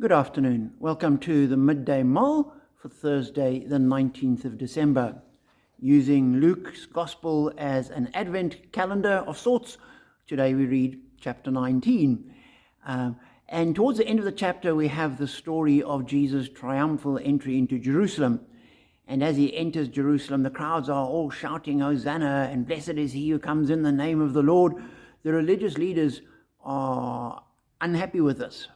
Good afternoon. Welcome to the Midday Mull for Thursday, the 19th of December. Using Luke's Gospel as an Advent calendar of sorts, today we read chapter 19. And towards the end of the chapter, we have the story of Jesus' triumphal entry into Jerusalem. And as he enters Jerusalem, the crowds are all shouting, "Hosanna," and "Blessed is he who comes in the name of the Lord." The religious leaders are unhappy with this.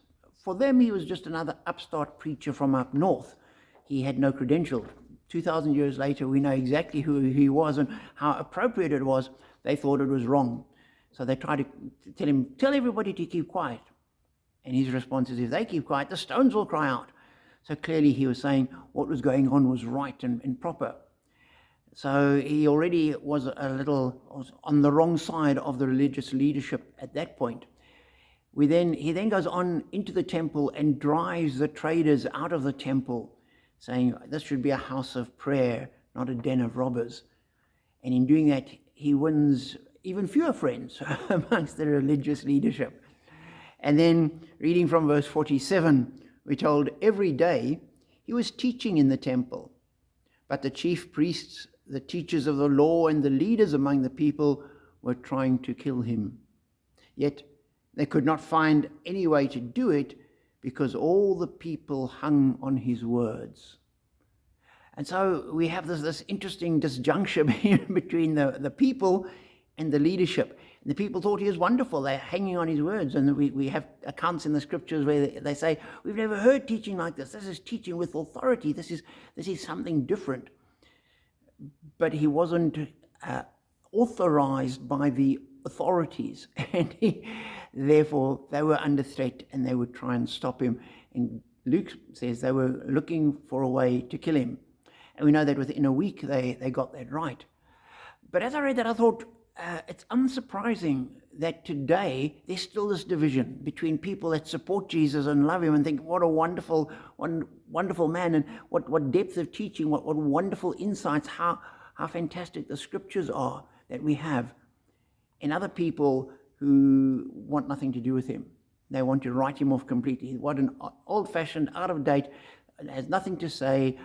For them, he was just another upstart preacher from up north. He had no credentials. 2,000 years later, we know exactly who he was and how appropriate it was. They thought it was wrong. So they tried to tell everybody to keep quiet. And his response is, if they keep quiet, the stones will cry out. So clearly he was saying what was going on was right and proper. So he already was on the wrong side of the religious leadership at that point. He then goes on into the temple and drives the traders out of the temple, saying this should be a house of prayer, not a den of robbers. And in doing that, he wins even fewer friends amongst the religious leadership. And then reading from verse 47, we're told every day he was teaching in the temple. But the chief priests, the teachers of the law, and the leaders among the people were trying to kill him. Yet they could not find any way to do it because all the people hung on his words. And so we have this interesting disjunction between the people and the leadership. And the people thought he was wonderful. They're hanging on his words. And we have accounts in the scriptures where they say, we've never heard teaching like this. This is teaching with authority. This is something different. But he wasn't authorized by the authorities. And therefore, they were under threat and they would try and stop him. And Luke says they were looking for a way to kill him. And we know that within a week they got that right. But as I read that, I thought, it's unsurprising that today there's still this division between people that support Jesus and love him and think, what a wonderful man, and what depth of teaching, what wonderful insights, how fantastic the scriptures are that we have. And other people who want nothing to do with him. They want to write him off completely. What an old-fashioned, out-of-date, has nothing to say,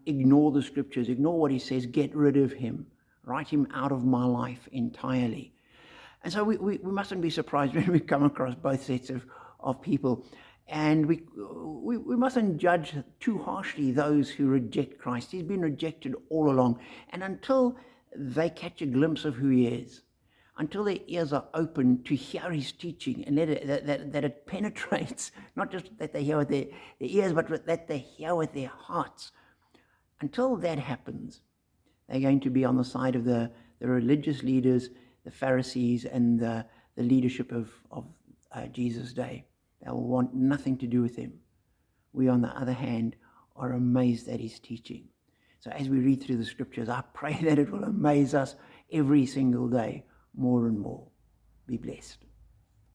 ignore the scriptures, ignore what he says, get rid of him. Write him out of my life entirely. And so we mustn't be surprised when we come across both sets of people. And we mustn't judge too harshly those who reject Christ. He's been rejected all along. And until they catch a glimpse of who he is, until their ears are open to hear his teaching and that it penetrates, not just that they hear with their ears, but that they hear with their hearts. Until that happens, they're going to be on the side of the religious leaders, the Pharisees, and the leadership of Jesus' day. They will want nothing to do with him. We, on the other hand, are amazed at his teaching. So as we read through the scriptures, I pray that it will amaze us every single day more and more. Be blessed.